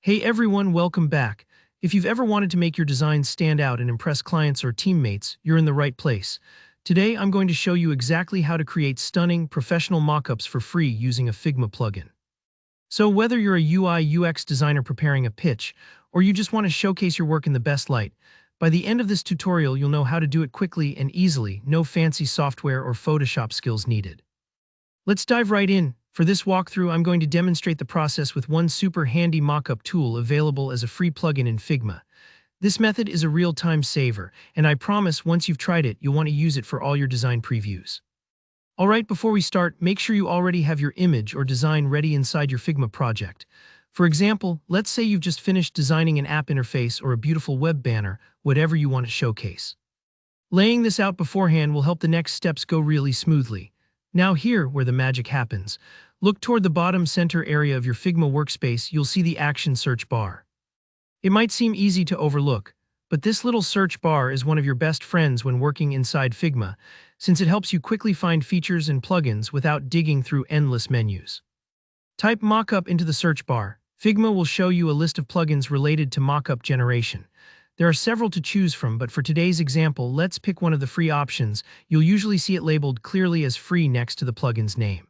Hey everyone, welcome back. If you've ever wanted to make your designs stand out and impress clients or teammates, you're in the right place. Today, I'm going to show you exactly how to create stunning, professional mockups for free using a Figma plugin. So whether you're a UI UX designer preparing a pitch, or you just want to showcase your work in the best light, by the end of this tutorial you'll know how to do it quickly and easily, no fancy software or Photoshop skills needed. Let's dive right in. For this walkthrough, I'm going to demonstrate the process with one super handy mockup tool available as a free plugin in Figma. This method is a real-time saver, and I promise once you've tried it, you'll want to use it for all your design previews. Alright, before we start, make sure you already have your image or design ready inside your Figma project. For example, let's say you've just finished designing an app interface or a beautiful web banner, whatever you want to showcase. Laying this out beforehand will help the next steps go really smoothly. Now here, where the magic happens. Look toward the bottom center area of your Figma workspace, you'll see the action search bar. It might seem easy to overlook, but this little search bar is one of your best friends when working inside Figma, since it helps you quickly find features and plugins without digging through endless menus. Type mockup into the search bar. Figma will show you a list of plugins related to mockup generation. There are several to choose from, but for today's example, let's pick one of the free options. You'll usually see it labeled clearly as free next to the plugin's name.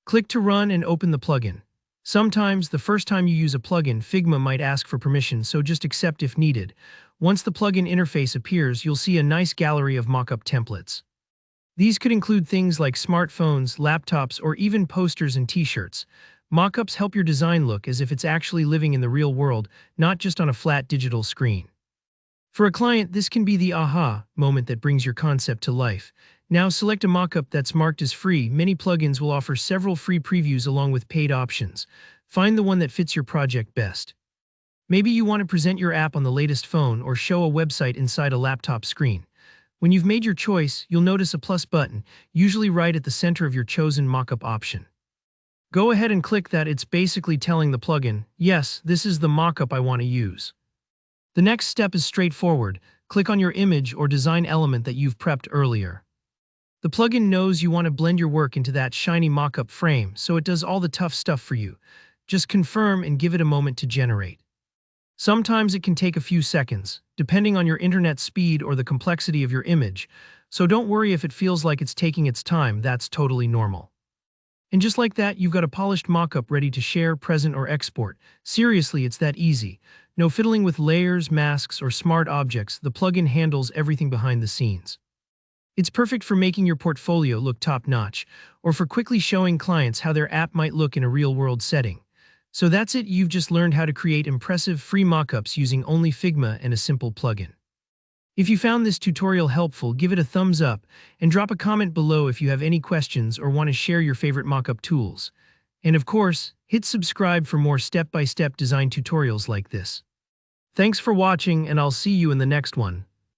Click to run and open the plugin. Sometimes, the first time you use a plugin, Figma might ask for permission, so just accept if needed. Once the plugin interface appears, you'll see a nice gallery of mockup templates. These could include things like smartphones, laptops, or even posters and t-shirts. Mockups help your design look as if it's actually living in the real world, not just on a flat digital screen. For a client, this can be the aha moment that brings your concept to life. Now select a mockup that's marked as free. Many plugins will offer several free previews along with paid options. Find the one that fits your project best. Maybe you want to present your app on the latest phone or show a website inside a laptop screen. When you've made your choice, you'll notice a plus button, usually right at the center of your chosen mockup option. Go ahead and click that. It's basically telling the plugin, yes, this is the mockup I want to use. The next step is straightforward. Click on your image or design element that you've prepped earlier. The plugin knows you want to blend your work into that shiny mockup frame, so it does all the tough stuff for you. Just confirm and give it a moment to generate. Sometimes it can take a few seconds, depending on your internet speed or the complexity of your image, so don't worry if it feels like it's taking its time. That's totally normal. And just like that, you've got a polished mockup ready to share, present, or export. Seriously, it's that easy. No fiddling with layers, masks, or smart objects. The plugin handles everything behind the scenes. It's perfect for making your portfolio look top-notch, or for quickly showing clients how their app might look in a real-world setting. So that's it, you've just learned how to create impressive free mockups using only Figma and a simple plugin. If you found this tutorial helpful, give it a thumbs up, and drop a comment below if you have any questions or want to share your favorite mockup tools. And of course, hit subscribe for more step-by-step design tutorials like this. Thanks for watching, and I'll see you in the next one.